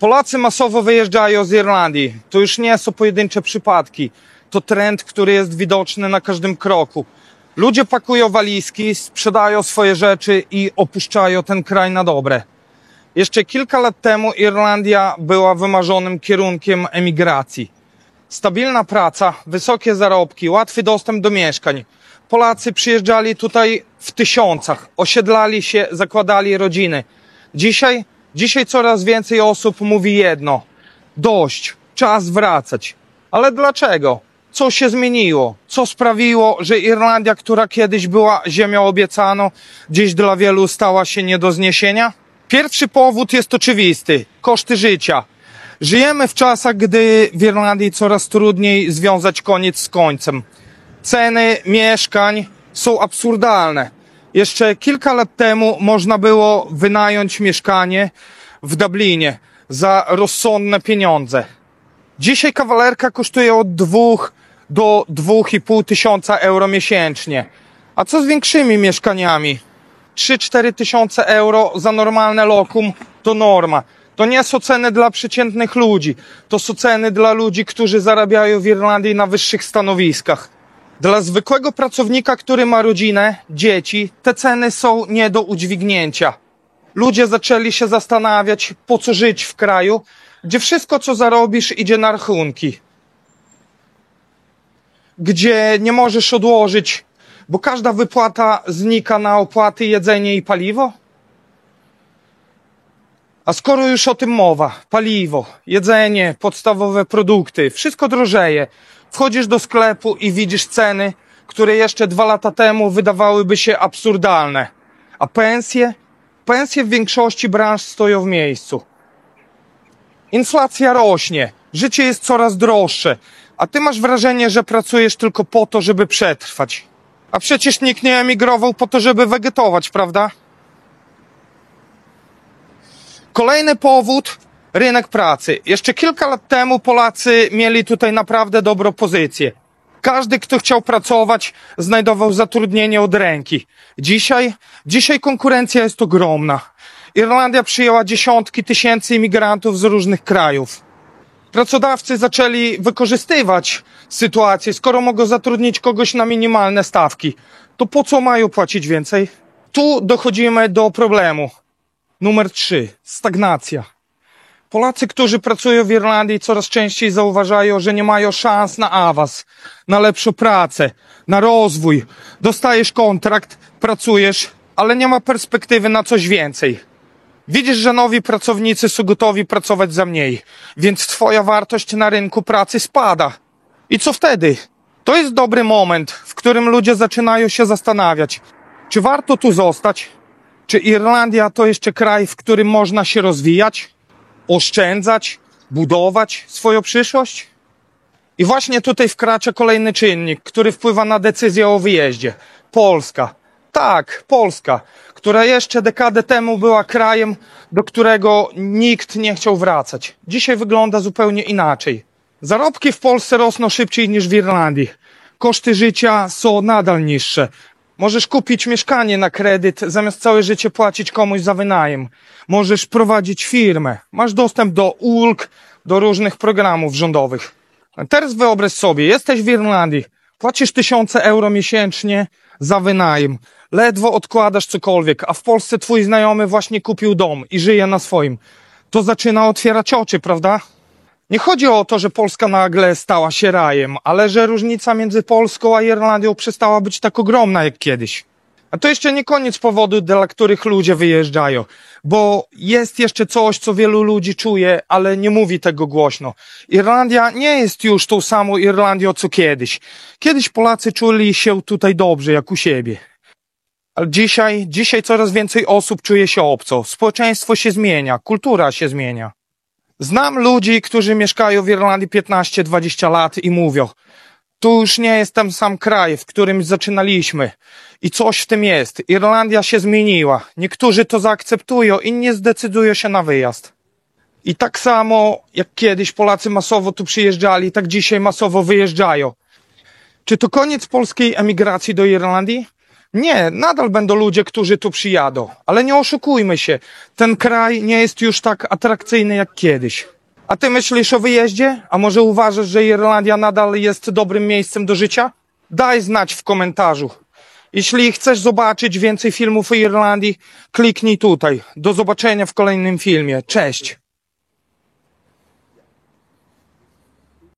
Polacy masowo wyjeżdżają z Irlandii. To już nie są pojedyncze przypadki. To trend, który jest widoczny na każdym kroku. Ludzie pakują walizki, sprzedają swoje rzeczy i opuszczają ten kraj na dobre. Jeszcze kilka lat temu Irlandia była wymarzonym kierunkiem emigracji. Stabilna praca, wysokie zarobki, łatwy dostęp do mieszkań. Polacy przyjeżdżali tutaj w tysiącach, osiedlali się, zakładali rodziny. Dzisiaj coraz więcej osób mówi jedno: dość, czas wracać. Ale dlaczego? Co się zmieniło? Co sprawiło, że Irlandia, która kiedyś była ziemią obiecaną, dziś dla wielu stała się nie do zniesienia? Pierwszy powód jest oczywisty: koszty życia. Żyjemy w czasach, gdy w Irlandii coraz trudniej związać koniec z końcem. Ceny mieszkań są absurdalne. Jeszcze kilka lat temu można było wynająć mieszkanie w Dublinie za rozsądne pieniądze. Dzisiaj kawalerka kosztuje od 2 do 2,5 tysiąca euro miesięcznie. A co z większymi mieszkaniami? 3-4 tysiące euro za normalne lokum to norma. To nie są ceny dla przeciętnych ludzi. To są ceny dla ludzi, którzy zarabiają w Irlandii na wyższych stanowiskach. Dla zwykłego pracownika, który ma rodzinę, dzieci, te ceny są nie do udźwignięcia. Ludzie zaczęli się zastanawiać, po co żyć w kraju, gdzie wszystko, co zarobisz, idzie na rachunki. Gdzie nie możesz odłożyć, bo każda wypłata znika na opłaty, jedzenie i paliwo. A skoro już o tym mowa, paliwo, jedzenie, podstawowe produkty, wszystko drożeje. Wchodzisz do sklepu i widzisz ceny, które jeszcze 2 lata temu wydawałyby się absurdalne. A pensje w większości branż stoją w miejscu. Inflacja rośnie, życie jest coraz droższe, a ty masz wrażenie, że pracujesz tylko po to, żeby przetrwać. A przecież nikt nie emigrował po to, żeby wegetować, prawda? Kolejny powód: rynek pracy. Jeszcze kilka lat temu Polacy mieli tutaj naprawdę dobrą pozycję. Każdy, kto chciał pracować, znajdował zatrudnienie od ręki. Dzisiaj konkurencja jest ogromna. Irlandia przyjęła dziesiątki tysięcy imigrantów z różnych krajów. Pracodawcy zaczęli wykorzystywać sytuację. Skoro mogą zatrudnić kogoś na minimalne stawki, to po co mają płacić więcej? Tu dochodzimy do problemu. Numer 3. Stagnacja. Polacy, którzy pracują w Irlandii, coraz częściej zauważają, że nie mają szans na awans, na lepszą pracę, na rozwój. Dostajesz kontrakt, pracujesz, ale nie ma perspektywy na coś więcej. Widzisz, że nowi pracownicy są gotowi pracować za mniej, więc twoja wartość na rynku pracy spada. I co wtedy? To jest dobry moment, w którym ludzie zaczynają się zastanawiać, czy warto tu zostać? Czy Irlandia to jeszcze kraj, w którym można się rozwijać, oszczędzać, budować swoją przyszłość? I właśnie tutaj wkracza kolejny czynnik, który wpływa na decyzję o wyjeździe. Polska. Tak, Polska, która jeszcze dekadę temu była krajem, do którego nikt nie chciał wracać. Dzisiaj wygląda zupełnie inaczej. Zarobki w Polsce rosną szybciej niż w Irlandii. Koszty życia są nadal niższe. Możesz kupić mieszkanie na kredyt, zamiast całe życie płacić komuś za wynajem. Możesz prowadzić firmę. Masz dostęp do ulg, do różnych programów rządowych. A teraz wyobraź sobie, jesteś w Irlandii, płacisz 1000 euro miesięcznie za wynajem. Ledwo odkładasz cokolwiek, a w Polsce twój znajomy właśnie kupił dom i żyje na swoim. To zaczyna otwierać oczy, prawda? Nie chodzi o to, że Polska nagle stała się rajem, ale że różnica między Polską a Irlandią przestała być tak ogromna jak kiedyś. A to jeszcze nie koniec powodów, dla których ludzie wyjeżdżają, bo jest jeszcze coś, co wielu ludzi czuje, ale nie mówi tego głośno. Irlandia nie jest już tą samą Irlandią, co kiedyś. Kiedyś Polacy czuli się tutaj dobrze, jak u siebie. Ale dzisiaj coraz więcej osób czuje się obco. Społeczeństwo się zmienia, kultura się zmienia. Znam ludzi, którzy mieszkają w Irlandii 15-20 lat i mówią: tu już nie jest ten sam kraj, w którym zaczynaliśmy. I coś w tym jest. Irlandia się zmieniła. Niektórzy to zaakceptują, inni zdecydują się na wyjazd. I tak samo jak kiedyś Polacy masowo tu przyjeżdżali, tak dzisiaj masowo wyjeżdżają. Czy to koniec polskiej emigracji do Irlandii? Nie, nadal będą ludzie, którzy tu przyjadą, ale nie oszukujmy się, ten kraj nie jest już tak atrakcyjny jak kiedyś. A ty myślisz o wyjeździe? A może uważasz, że Irlandia nadal jest dobrym miejscem do życia? Daj znać w komentarzu. Jeśli chcesz zobaczyć więcej filmów o Irlandii, kliknij tutaj. Do zobaczenia w kolejnym filmie. Cześć!